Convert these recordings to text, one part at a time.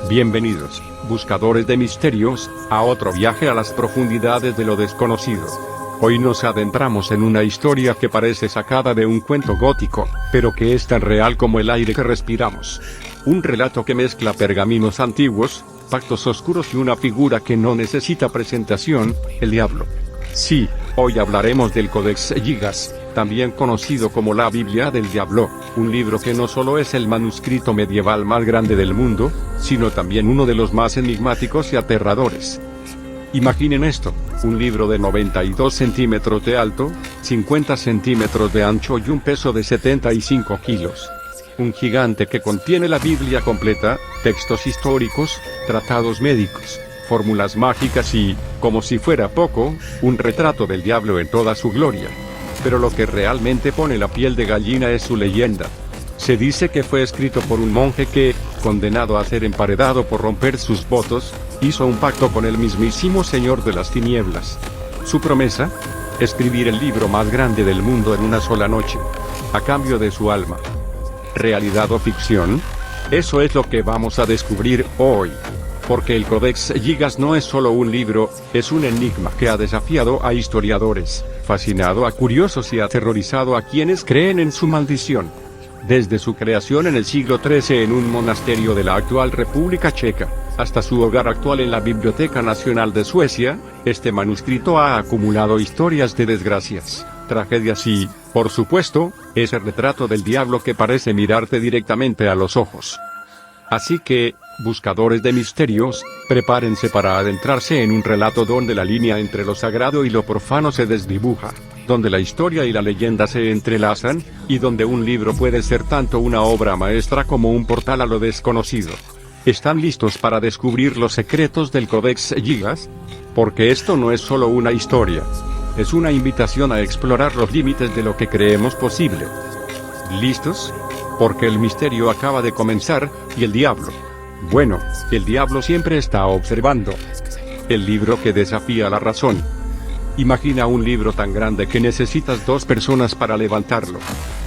Bienvenidos, buscadores de misterios, a otro viaje a las profundidades de lo desconocido. Hoy nos adentramos en una historia que parece sacada de un cuento gótico, pero que es tan real como el aire que respiramos. Un relato que mezcla pergaminos antiguos, pactos oscuros y una figura que no necesita presentación, el diablo. Sí, hoy hablaremos del Codex Gigas, también conocido como la Biblia del Diablo, un libro que no solo es el manuscrito medieval más grande del mundo, sino también uno de los más enigmáticos y aterradores. Imaginen esto, un libro de 92 centímetros de alto, 50 centímetros de ancho y un peso de 75 kilos. Un gigante que contiene la Biblia completa, textos históricos, tratados médicos, fórmulas mágicas y, como si fuera poco, un retrato del diablo en toda su gloria. Pero lo que realmente pone la piel de gallina es su leyenda. Se dice que fue escrito por un monje que, condenado a ser emparedado por romper sus votos, hizo un pacto con el mismísimo Señor de las Tinieblas. Su promesa: escribir el libro más grande del mundo en una sola noche, a cambio de su alma. ¿Realidad o ficción? Eso es lo que vamos a descubrir hoy. Porque el Codex Gigas no es solo un libro, es un enigma que ha desafiado a historiadores, fascinado a curiosos y aterrorizado a quienes creen en su maldición. Desde su creación en el siglo XIII en un monasterio de la actual República Checa, hasta su hogar actual en la Biblioteca Nacional de Suecia, este manuscrito ha acumulado historias de desgracias, tragedias y, por supuesto, ese retrato del diablo que parece mirarte directamente a los ojos. Así que, buscadores de misterios, prepárense para adentrarse en un relato donde la línea entre lo sagrado y lo profano se desdibuja, donde la historia y la leyenda se entrelazan, y donde un libro puede ser tanto una obra maestra como un portal a lo desconocido. ¿Están listos para descubrir los secretos del Codex Gigas? Porque esto no es solo una historia. Es una invitación a explorar los límites de lo que creemos posible. ¿Listos? Porque el misterio acaba de comenzar, y el diablo. Bueno, el diablo siempre está observando. El libro que desafía la razón. Imagina un libro tan grande que necesitas 2 personas para levantarlo.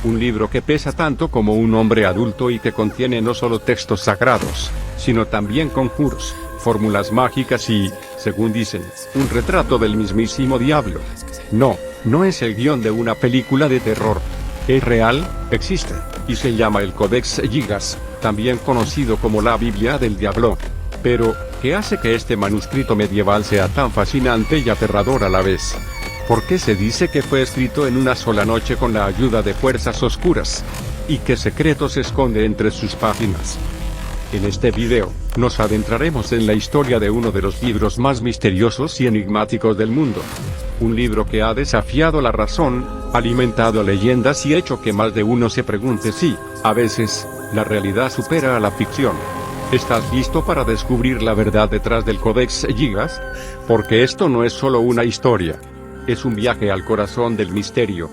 Un libro que pesa tanto como un hombre adulto y que contiene no solo textos sagrados, sino también conjuros, fórmulas mágicas y, según dicen, un retrato del mismísimo diablo. No es el guión de una película de terror. Es real, existe, y se llama el Codex Gigas, también conocido como la Biblia del Diablo. Pero, ¿qué hace que este manuscrito medieval sea tan fascinante y aterrador a la vez? ¿Por qué se dice que fue escrito en una sola noche con la ayuda de fuerzas oscuras? ¿Y qué secreto se esconde entre sus páginas? En este video, nos adentraremos en la historia de uno de los libros más misteriosos y enigmáticos del mundo. Un libro que ha desafiado la razón, alimentado leyendas y hecho que más de uno se pregunte si, a veces, la realidad supera a la ficción. ¿Estás listo para descubrir la verdad detrás del Codex Gigas? Porque esto no es solo una historia. Es un viaje al corazón del misterio.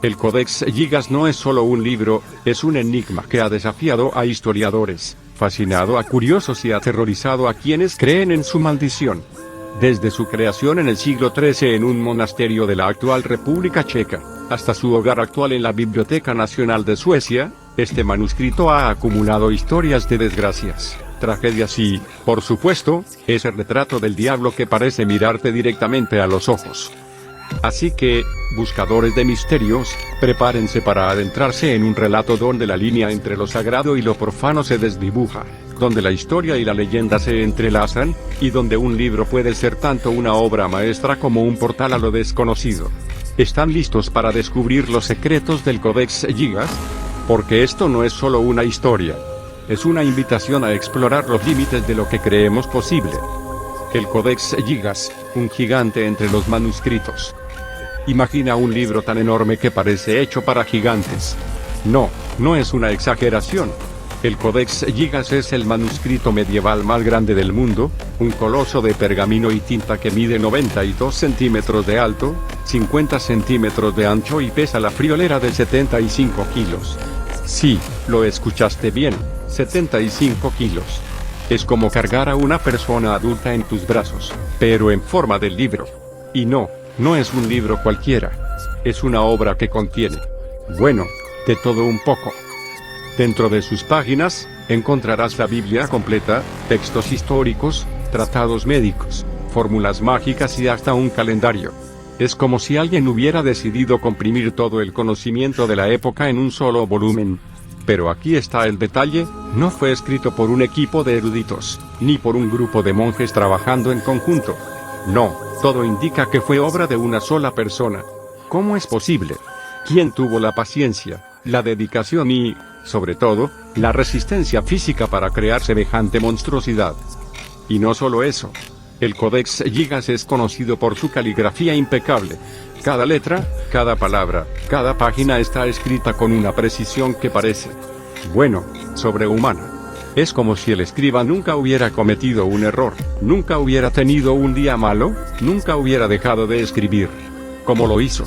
El Codex Gigas no es solo un libro, es un enigma que ha desafiado a historiadores, fascinado a curiosos y aterrorizado a quienes creen en su maldición. Desde su creación en el siglo XIII en un monasterio de la actual República Checa, hasta su hogar actual en la Biblioteca Nacional de Suecia, este manuscrito ha acumulado historias de desgracias, tragedias y, por supuesto, ese retrato del diablo que parece mirarte directamente a los ojos. Así que, buscadores de misterios, prepárense para adentrarse en un relato donde la línea entre lo sagrado y lo profano se desdibuja, donde la historia y la leyenda se entrelazan, y donde un libro puede ser tanto una obra maestra como un portal a lo desconocido. ¿Están listos para descubrir los secretos del Codex Gigas? Porque esto no es solo una historia. Es una invitación a explorar los límites de lo que creemos posible. El Codex Gigas, un gigante entre los manuscritos. Imagina un libro tan enorme que parece hecho para gigantes. No es una exageración. El Codex Gigas es el manuscrito medieval más grande del mundo, un coloso de pergamino y tinta que mide 92 centímetros de alto, 50 centímetros de ancho y pesa la friolera de 75 kilos. Sí, lo escuchaste bien, 75 kilos. Es como cargar a una persona adulta en tus brazos, pero en forma de libro. Y no es un libro cualquiera. Es una obra que contiene, bueno, de todo un poco. Dentro de sus páginas, Encontrarás la Biblia completa, textos históricos, tratados médicos, fórmulas mágicas y hasta un calendario. Es como si alguien hubiera decidido comprimir todo el conocimiento de la época en un solo volumen. Pero aquí está el detalle, no fue escrito por un equipo de eruditos, ni por un grupo de monjes trabajando en conjunto. No, todo indica que fue obra de una sola persona. ¿Cómo es posible? ¿Quién tuvo la paciencia, la dedicación y, sobre todo, la resistencia física para crear semejante monstruosidad? Y no solo eso. El Codex Gigas es conocido por su caligrafía impecable. Cada letra, cada palabra, cada página está escrita con una precisión que parece, bueno, sobrehumana. Es como si el escriba nunca hubiera cometido un error, nunca hubiera tenido un día malo, nunca hubiera dejado de escribir. ¿Cómo lo hizo?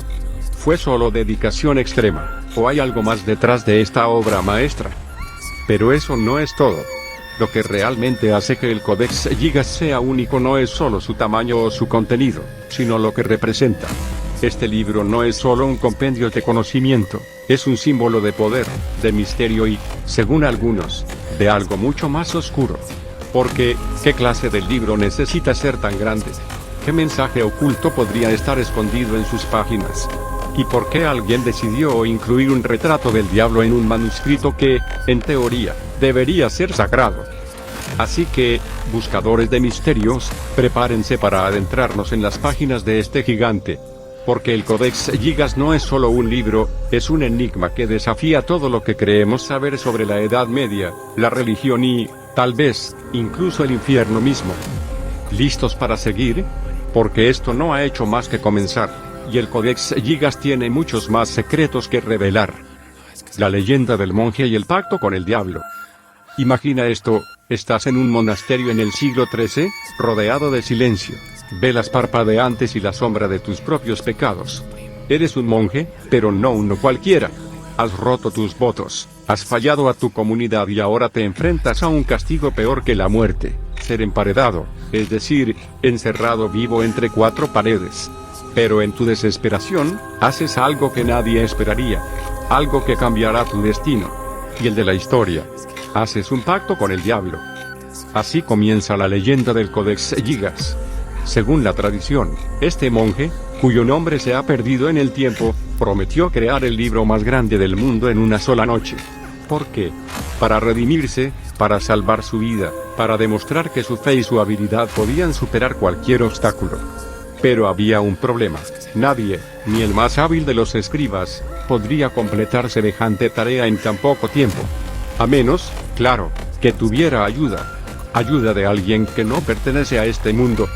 ¿Fue solo dedicación extrema, o hay algo más detrás de esta obra maestra? Pero eso no es todo. Lo que realmente hace que el Codex Gigas sea único no es solo su tamaño o su contenido, sino lo que representa. Este libro no es solo un compendio de conocimiento, es un símbolo de poder, de misterio y, según algunos, de algo mucho más oscuro. Porque, ¿qué clase de libro necesita ser tan grande? ¿Qué mensaje oculto podría estar escondido en sus páginas? ¿Y por qué alguien decidió incluir un retrato del diablo en un manuscrito que, en teoría, debería ser sagrado? Así que, buscadores de misterios, prepárense para adentrarnos en las páginas de este gigante. Porque el Codex Gigas no es solo un libro, es un enigma que desafía todo lo que creemos saber sobre la Edad Media, la religión y, tal vez, incluso el infierno mismo. ¿Listos para seguir? Porque esto no ha hecho más que comenzar, y el Codex Gigas tiene muchos más secretos que revelar. La leyenda del monje y el pacto con el diablo. Imagina esto, estás en un monasterio en el siglo XIII, rodeado de silencio. Velas parpadeantes y la sombra de tus propios pecados. Eres un monje, pero no uno cualquiera. Has roto tus votos, has fallado a tu comunidad y ahora te enfrentas a un castigo peor que la muerte, ser emparedado, es decir, encerrado vivo entre cuatro paredes. Pero en tu desesperación, haces algo que nadie esperaría, algo que cambiará tu destino, y el de la historia. Haces un pacto con el diablo. Así comienza la leyenda del Codex Gigas. Según la tradición, este monje, cuyo nombre se ha perdido en el tiempo, prometió crear el libro más grande del mundo en una sola noche. ¿Por qué? Para redimirse, para salvar su vida, para demostrar que su fe y su habilidad podían superar cualquier obstáculo. Pero había un problema. Nadie, ni el más hábil de los escribas, podría completar semejante tarea en tan poco tiempo. A menos, claro, que tuviera ayuda. Ayuda de alguien que no pertenece a este mundo.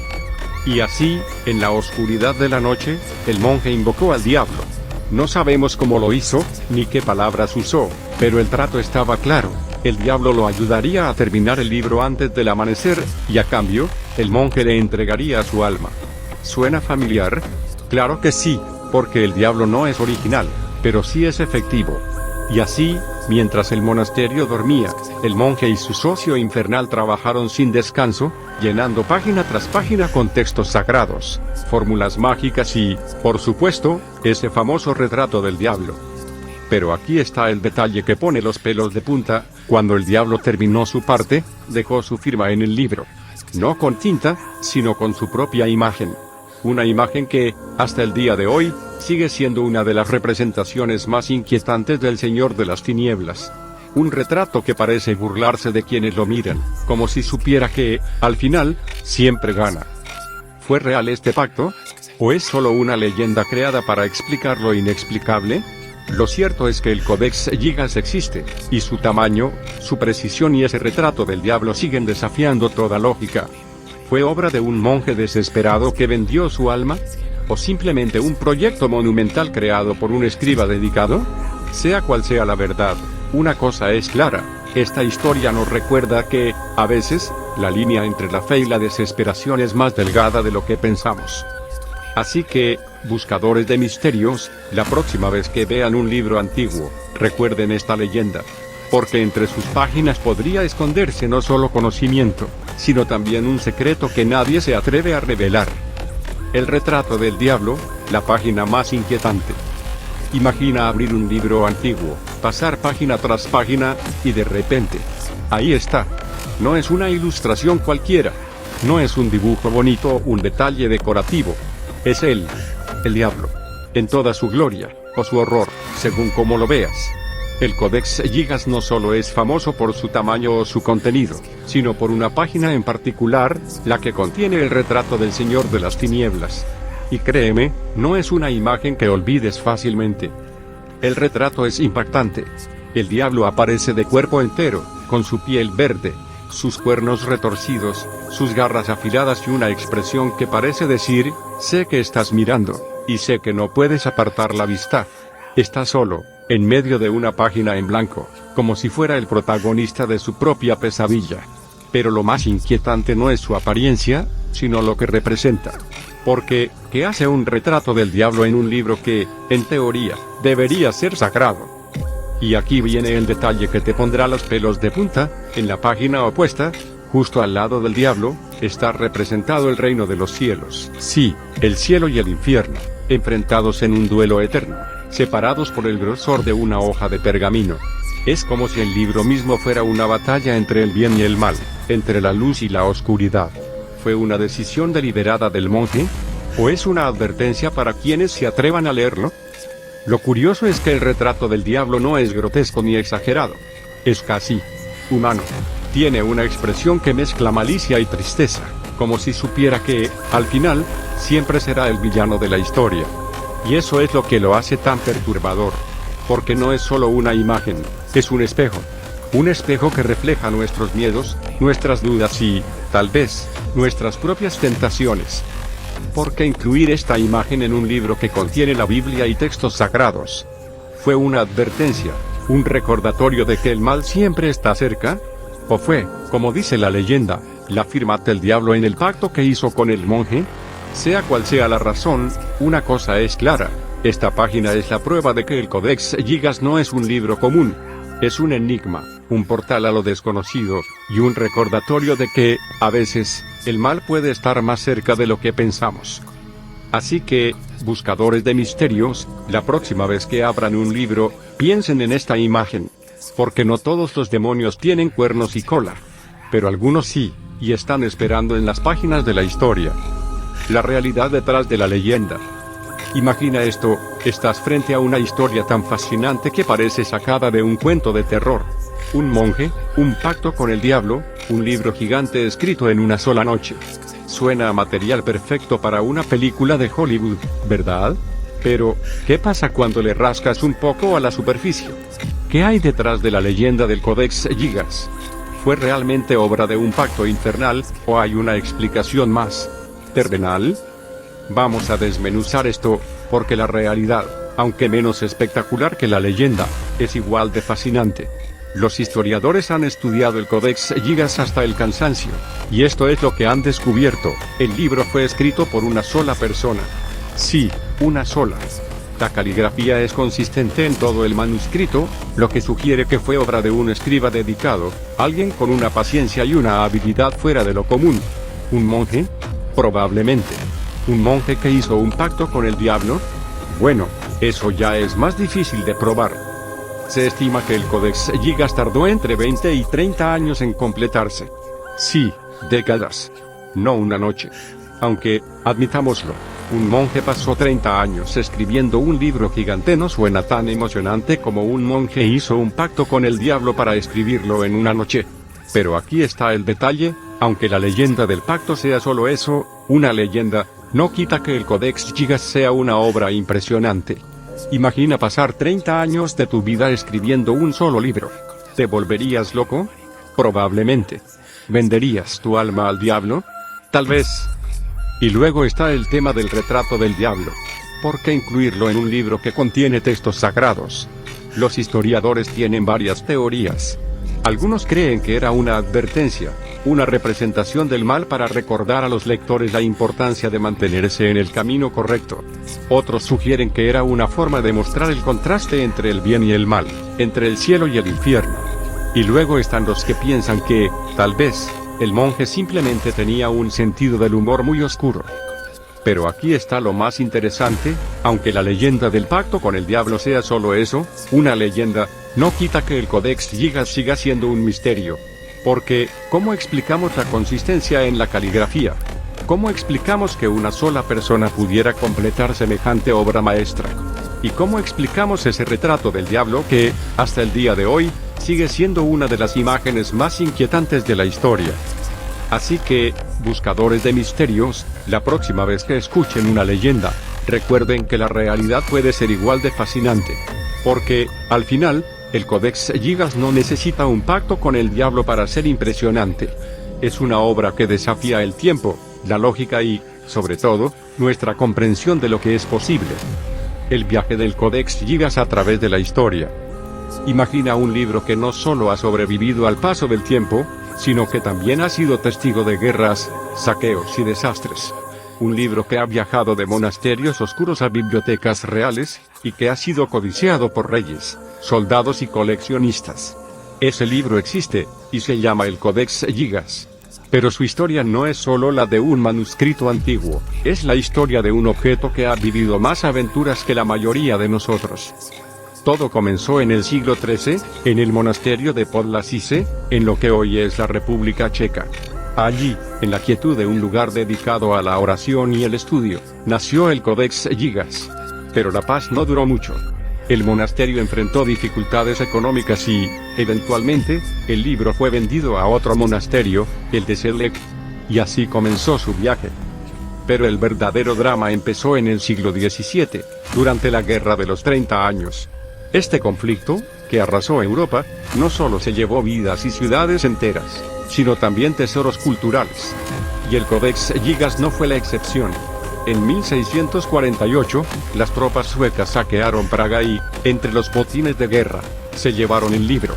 Y así, en la oscuridad de la noche, el monje invocó al diablo. No sabemos cómo lo hizo, ni qué palabras usó, pero el trato estaba claro. El diablo lo ayudaría a terminar el libro antes del amanecer, y a cambio, el monje le entregaría su alma. ¿Suena familiar? Claro que sí, porque el diablo no es original, pero sí es efectivo. Y así, mientras el monasterio dormía, el monje y su socio infernal trabajaron sin descanso, llenando página tras página con textos sagrados, fórmulas mágicas y, por supuesto, ese famoso retrato del diablo. Pero aquí está el detalle que pone los pelos de punta: cuando el diablo terminó su parte, dejó su firma en el libro. No con tinta, sino con su propia imagen. Una imagen que, hasta el día de hoy, sigue siendo una de las representaciones más inquietantes del Señor de las Tinieblas. Un retrato que parece burlarse de quienes lo miran, como si supiera que, al final, siempre gana. ¿Fue real este pacto? ¿O es solo una leyenda creada para explicar lo inexplicable? Lo cierto es que el Codex Gigas existe, y su tamaño, su precisión y ese retrato del diablo siguen desafiando toda lógica. ¿Fue obra de un monje desesperado que vendió su alma? ¿O simplemente un proyecto monumental creado por un escriba dedicado? Sea cual sea la verdad, una cosa es clara: esta historia nos recuerda que, a veces, la línea entre la fe y la desesperación es más delgada de lo que pensamos. Así que, buscadores de misterios, la próxima vez que vean un libro antiguo, recuerden esta leyenda. Porque entre sus páginas podría esconderse no solo conocimiento, sino también un secreto que nadie se atreve a revelar. El retrato del diablo, la página más inquietante. Imagina abrir un libro antiguo, pasar página tras página, y de repente, Ahí está. No es una ilustración cualquiera. No es un dibujo bonito o un detalle decorativo. Es él, el diablo, en toda su gloria, o su horror, según como lo veas. El Codex Gigas no solo es famoso por su tamaño o su contenido, sino por una página en particular, la que contiene el retrato del Señor de las Tinieblas. Y créeme, no es una imagen que olvides fácilmente. El retrato es impactante. El diablo aparece de cuerpo entero, con su piel verde, sus cuernos retorcidos, sus garras afiladas y una expresión que parece decir, sé que estás mirando, y sé que no puedes apartar la vista. Está solo, en medio de una página en blanco, como si fuera el protagonista de su propia pesadilla. Pero lo más inquietante no es su apariencia, sino lo que representa. Porque, ¿qué hace un retrato del diablo en un libro que, en teoría, debería ser sagrado? Y aquí viene el detalle que te pondrá los pelos de punta. En la página opuesta, justo al lado del diablo, está representado el reino de los cielos. Sí, el cielo y el infierno, enfrentados en un duelo eterno, separados por el grosor de una hoja de pergamino. Es como si el libro mismo fuera una batalla entre el bien y el mal, entre la luz y la oscuridad. ¿Fue una decisión deliberada del monje? ¿O es una advertencia para quienes se atrevan a leerlo? Lo curioso es que el retrato del diablo no es grotesco ni exagerado. Es casi humano. Tiene una expresión que mezcla malicia y tristeza, como si supiera que, al final, siempre será el villano de la historia. Y eso es lo que lo hace tan perturbador. Porque no es solo una imagen, es un espejo. Un espejo que refleja nuestros miedos, nuestras dudas y, tal vez, nuestras propias tentaciones. ¿Por qué incluir esta imagen en un libro que contiene la Biblia y textos sagrados? ¿Fue una advertencia, un recordatorio de que el mal siempre está cerca? ¿O fue, como dice la leyenda, la firma del diablo en el pacto que hizo con el monje? Sea cual sea la razón, una cosa es clara: esta página es la prueba de que el Codex Gigas no es un libro común. Es un enigma, un portal a lo desconocido, y un recordatorio de que, a veces, el mal puede estar más cerca de lo que pensamos. Así que, buscadores de misterios, la próxima vez que abran un libro, piensen en esta imagen. Porque no todos los demonios tienen cuernos y cola. Pero algunos sí, y están esperando en las páginas de la historia. La realidad detrás de la leyenda. Imagina esto: estás frente a una historia tan fascinante que parece sacada de un cuento de terror. Un monje, un pacto con el diablo, un libro gigante escrito en una sola noche. Suena a material perfecto para una película de Hollywood, ¿verdad? Pero, ¿qué pasa cuando le rascas un poco a la superficie? ¿Qué hay detrás de la leyenda del Codex Gigas? ¿Fue realmente obra de un pacto infernal, o hay una explicación más terrenal? Vamos a desmenuzar esto, porque la realidad, aunque menos espectacular que la leyenda, es igual de fascinante. Los historiadores han estudiado el Codex Gigas hasta el cansancio, y esto es lo que han descubierto: el libro fue escrito por una sola persona. Sí, una sola. La caligrafía es consistente en todo el manuscrito, lo que sugiere que fue obra de un escriba dedicado, alguien con una paciencia y una habilidad fuera de lo común. ¿Un monje? Probablemente. ¿Un monje que hizo un pacto con el diablo? Bueno, eso ya es más difícil de probar. Se estima que el Codex Gigas tardó entre 20 y 30 años en completarse. Sí, décadas. No una noche. Aunque, admitámoslo, un monje pasó 30 años escribiendo un libro gigante no suena tan emocionante como un monje hizo un pacto con el diablo para escribirlo en una noche. Pero aquí está el detalle: aunque la leyenda del pacto sea solo eso, una leyenda, no quita que el Codex Gigas sea una obra impresionante. Imagina pasar 30 años de tu vida escribiendo un solo libro. ¿Te volverías loco? Probablemente. ¿Venderías tu alma al diablo? Tal vez. Y luego está el tema del retrato del diablo. ¿Por qué incluirlo en un libro que contiene textos sagrados? Los historiadores tienen varias teorías. Algunos creen que era una advertencia, una representación del mal para recordar a los lectores la importancia de mantenerse en el camino correcto. Otros sugieren que era una forma de mostrar el contraste entre el bien y el mal, entre el cielo y el infierno. Y luego están los que piensan que, tal vez, el monje simplemente tenía un sentido del humor muy oscuro. Pero aquí está lo más interesante: aunque la leyenda del pacto con el diablo sea solo eso, una leyenda, no quita que el Codex Gigas siga siendo un misterio. Porque, ¿cómo explicamos la consistencia en la caligrafía? ¿Cómo explicamos que una sola persona pudiera completar semejante obra maestra? ¿Y cómo explicamos ese retrato del diablo que, hasta el día de hoy, sigue siendo una de las imágenes más inquietantes de la historia? Así que, buscadores de misterios, la próxima vez que escuchen una leyenda, recuerden que la realidad puede ser igual de fascinante. Porque, al final, el Codex Gigas no necesita un pacto con el diablo para ser impresionante. Es una obra que desafía el tiempo, la lógica y, sobre todo, nuestra comprensión de lo que es posible. El viaje del Codex Gigas a través de la historia. Imagina un libro que no solo ha sobrevivido al paso del tiempo, sino que también ha sido testigo de guerras, saqueos y desastres. Un libro que ha viajado de monasterios oscuros a bibliotecas reales, y que ha sido codiciado por reyes, soldados y coleccionistas. Ese libro existe, y se llama el Codex Gigas. Pero su historia no es solo la de un manuscrito antiguo, es la historia de un objeto que ha vivido más aventuras que la mayoría de nosotros. Todo comenzó en el siglo XIII, en el monasterio de Podlasice, en lo que hoy es la República Checa. Allí, en la quietud de un lugar dedicado a la oración y el estudio, nació el Codex Gigas. Pero la paz no duró mucho. El monasterio enfrentó dificultades económicas y, eventualmente, el libro fue vendido a otro monasterio, el de Selec. Y así comenzó su viaje. Pero el verdadero drama empezó en el siglo XVII, durante la Guerra de los 30 años. Este conflicto, que arrasó Europa, no solo se llevó vidas y ciudades enteras, sino también tesoros culturales. Y el Codex Gigas no fue la excepción. En 1648, las tropas suecas saquearon Praga y, entre los botines de guerra, se llevaron el libro.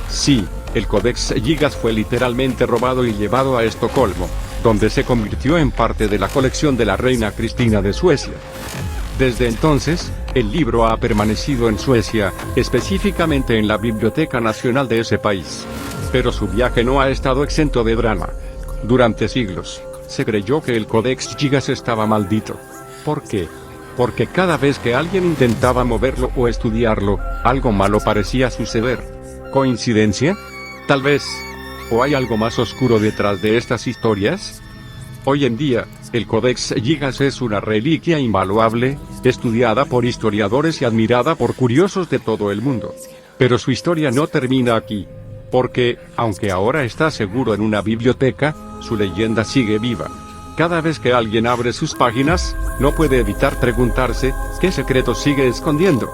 Sí, el Codex Gigas fue literalmente robado y llevado a Estocolmo, donde se convirtió en parte de la colección de la reina Cristina de Suecia. Desde entonces, el libro ha permanecido en Suecia, específicamente en la Biblioteca Nacional de ese país. Pero su viaje no ha estado exento de drama. Durante siglos, se creyó que el Codex Gigas estaba maldito. ¿Por qué? Porque cada vez que alguien intentaba moverlo o estudiarlo, algo malo parecía suceder. ¿Coincidencia? Tal vez. ¿O hay algo más oscuro detrás de estas historias? Hoy en día, el Codex Gigas es una reliquia invaluable, estudiada por historiadores y admirada por curiosos de todo el mundo. Pero su historia no termina aquí. Porque, aunque ahora está seguro en una biblioteca, su leyenda sigue viva. Cada vez que alguien abre sus páginas, no puede evitar preguntarse, ¿qué secretos sigue escondiendo?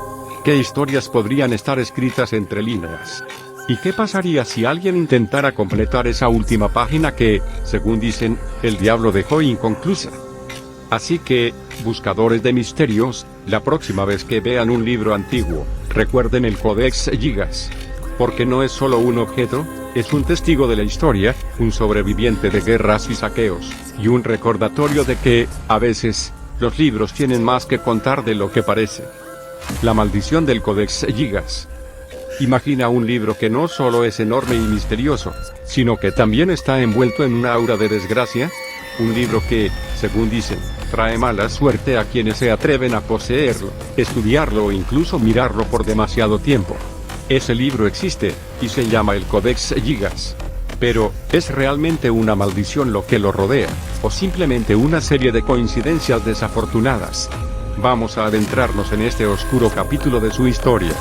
¿Qué historias podrían estar escritas entre líneas? ¿Y qué pasaría si alguien intentara completar esa última página que, según dicen, el diablo dejó inconclusa? Así que, buscadores de misterios, la próxima vez que vean un libro antiguo, recuerden el Codex Gigas. Porque no es solo un objeto, es un testigo de la historia, un sobreviviente de guerras y saqueos, y un recordatorio de que, a veces, los libros tienen más que contar de lo que parece. La maldición del Codex Gigas. Imagina un libro que no solo es enorme y misterioso, sino que también está envuelto en una aura de desgracia. Un libro que, según dicen, trae mala suerte a quienes se atreven a poseerlo, estudiarlo o incluso mirarlo por demasiado tiempo. Ese libro existe, y se llama el Codex Gigas. Pero, ¿es realmente una maldición lo que lo rodea, o simplemente una serie de coincidencias desafortunadas? Vamos a adentrarnos en este oscuro capítulo de su historia.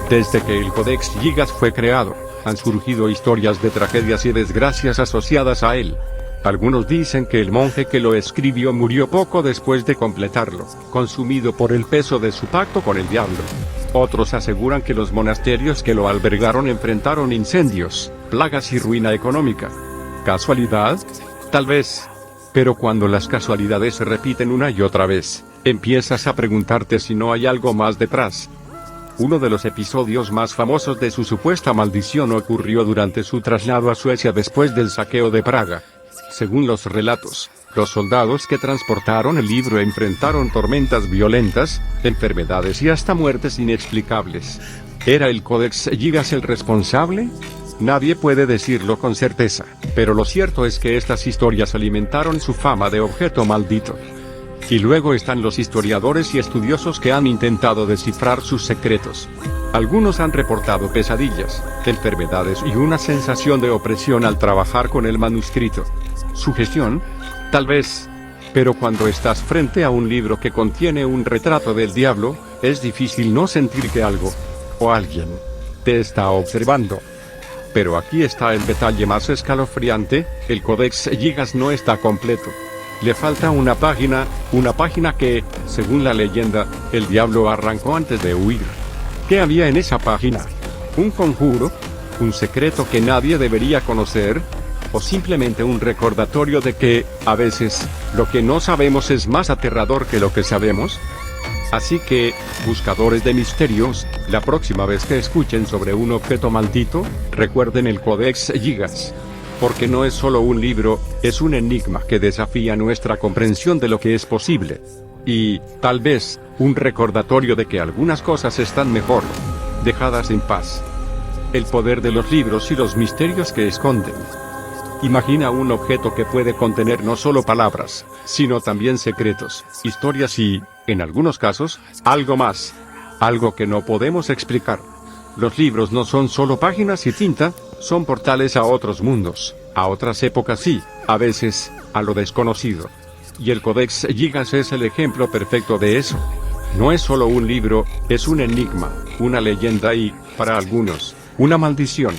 Desde que el Codex Gigas fue creado, han surgido historias de tragedias y desgracias asociadas a él. Algunos dicen que el monje que lo escribió murió poco después de completarlo, consumido por el peso de su pacto con el diablo. Otros aseguran que los monasterios que lo albergaron enfrentaron incendios, plagas y ruina económica. ¿Casualidad? Tal vez. Pero cuando las casualidades se repiten una y otra vez, empiezas a preguntarte si no hay algo más detrás. Uno de los episodios más famosos de su supuesta maldición ocurrió durante su traslado a Suecia después del saqueo de Praga. Según los relatos, los soldados que transportaron el libro enfrentaron tormentas violentas, enfermedades y hasta muertes inexplicables. ¿Era el Codex Gigas el responsable? Nadie puede decirlo con certeza, pero lo cierto es que estas historias alimentaron su fama de objeto maldito. Y luego están los historiadores y estudiosos que han intentado descifrar sus secretos. Algunos han reportado pesadillas, enfermedades y una sensación de opresión al trabajar con el manuscrito. ¿Sugestión? Tal vez. Pero cuando estás frente a un libro que contiene un retrato del diablo, es difícil no sentir que algo, o alguien, te está observando. Pero aquí está el detalle más escalofriante: el Codex Gigas no está completo. Le falta una página que, según la leyenda, el diablo arrancó antes de huir. ¿Qué había en esa página? ¿Un conjuro? ¿Un secreto que nadie debería conocer? ¿O simplemente un recordatorio de que, a veces, lo que no sabemos es más aterrador que lo que sabemos? Así que, buscadores de misterios, la próxima vez que escuchen sobre un objeto maldito, recuerden el Codex Gigas. Porque no es solo un libro, es un enigma que desafía nuestra comprensión de lo que es posible. Y, tal vez, un recordatorio de que algunas cosas están mejor dejadas en paz. El poder de los libros y los misterios que esconden. Imagina un objeto que puede contener no solo palabras, sino también secretos, historias y, en algunos casos, algo más. Algo que no podemos explicar. Los libros no son solo páginas y tinta, son portales a otros mundos, a otras épocas y, a veces, a lo desconocido. Y el Codex Gigas es el ejemplo perfecto de eso. No es solo un libro, es un enigma, una leyenda y, para algunos, una maldición.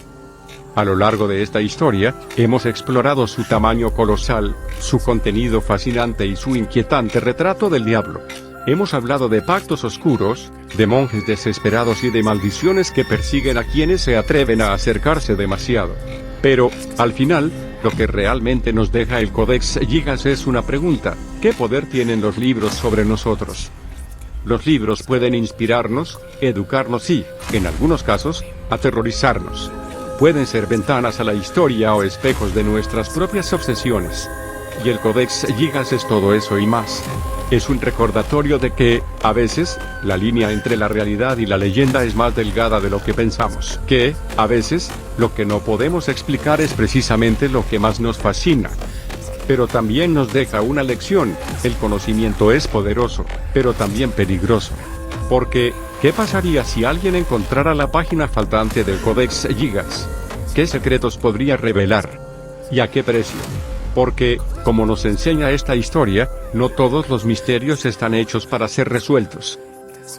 A lo largo de esta historia, hemos explorado su tamaño colosal, su contenido fascinante y su inquietante retrato del diablo. Hemos hablado de pactos oscuros, de monjes desesperados y de maldiciones que persiguen a quienes se atreven a acercarse demasiado. Pero, al final, lo que realmente nos deja el Codex Gigas es una pregunta: ¿qué poder tienen los libros sobre nosotros? Los libros pueden inspirarnos, educarnos y, en algunos casos, aterrorizarnos. Pueden ser ventanas a la historia o espejos de nuestras propias obsesiones. Y el Codex Gigas es todo eso y más. Es un recordatorio de que, a veces, la línea entre la realidad y la leyenda es más delgada de lo que pensamos. Que, a veces, lo que no podemos explicar es precisamente lo que más nos fascina. Pero también nos deja una lección: el conocimiento es poderoso, pero también peligroso. Porque, ¿qué pasaría si alguien encontrara la página faltante del Codex Gigas? ¿Qué secretos podría revelar? ¿Y a qué precio? Porque, como nos enseña esta historia, no todos los misterios están hechos para ser resueltos.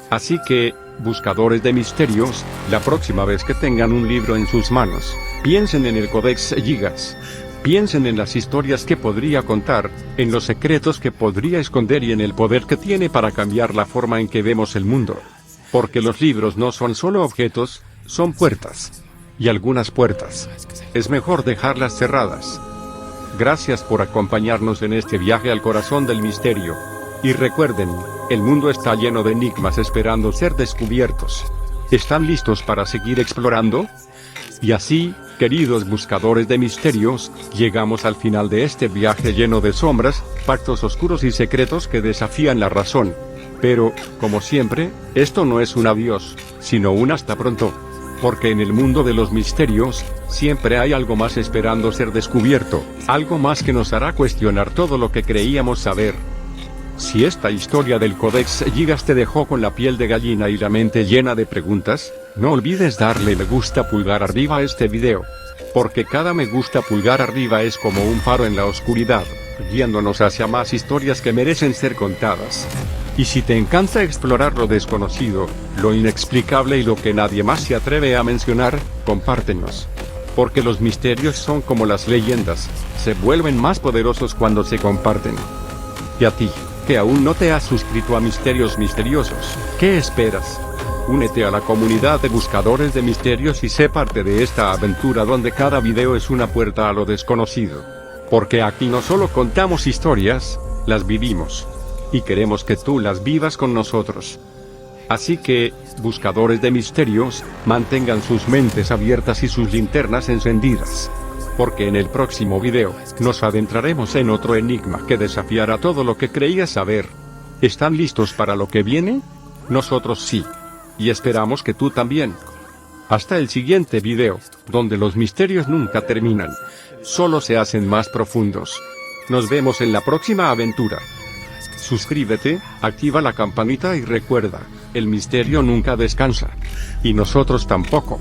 Así que, buscadores de misterios, la próxima vez que tengan un libro en sus manos, piensen en el Codex Gigas. Piensen en las historias que podría contar, en los secretos que podría esconder y en el poder que tiene para cambiar la forma en que vemos el mundo. Porque los libros no son solo objetos, son puertas. Y algunas puertas, es mejor dejarlas cerradas. Gracias por acompañarnos en este viaje al corazón del misterio. Y recuerden, el mundo está lleno de enigmas esperando ser descubiertos. ¿Están listos para seguir explorando? Y así, queridos buscadores de misterios, llegamos al final de este viaje lleno de sombras, pactos oscuros y secretos que desafían la razón. Pero, como siempre, esto no es un adiós, sino un hasta pronto. Porque en el mundo de los misterios, siempre hay algo más esperando ser descubierto, algo más que nos hará cuestionar todo lo que creíamos saber. Si esta historia del Codex Gigas te dejó con la piel de gallina y la mente llena de preguntas, no olvides darle me gusta pulgar arriba a este video. Porque cada me gusta pulgar arriba es como un faro en la oscuridad, guiándonos hacia más historias que merecen ser contadas. Y si te encanta explorar lo desconocido, lo inexplicable y lo que nadie más se atreve a mencionar, compártenos. Porque los misterios son como las leyendas, se vuelven más poderosos cuando se comparten. Y a ti, que aún no te has suscrito a Misterios Misteriosos, ¿qué esperas? Únete a la comunidad de buscadores de misterios y sé parte de esta aventura donde cada video es una puerta a lo desconocido. Porque aquí no solo contamos historias, las vivimos. Y queremos que tú las vivas con nosotros. Así que, buscadores de misterios, mantengan sus mentes abiertas y sus linternas encendidas. Porque en el próximo video, nos adentraremos en otro enigma que desafiará todo lo que creías saber. ¿Están listos para lo que viene? Nosotros sí. Y esperamos que tú también. Hasta el siguiente video, donde los misterios nunca terminan. Solo se hacen más profundos. Nos vemos en la próxima aventura. Suscríbete, activa la campanita y recuerda, el misterio nunca descansa. Y nosotros tampoco.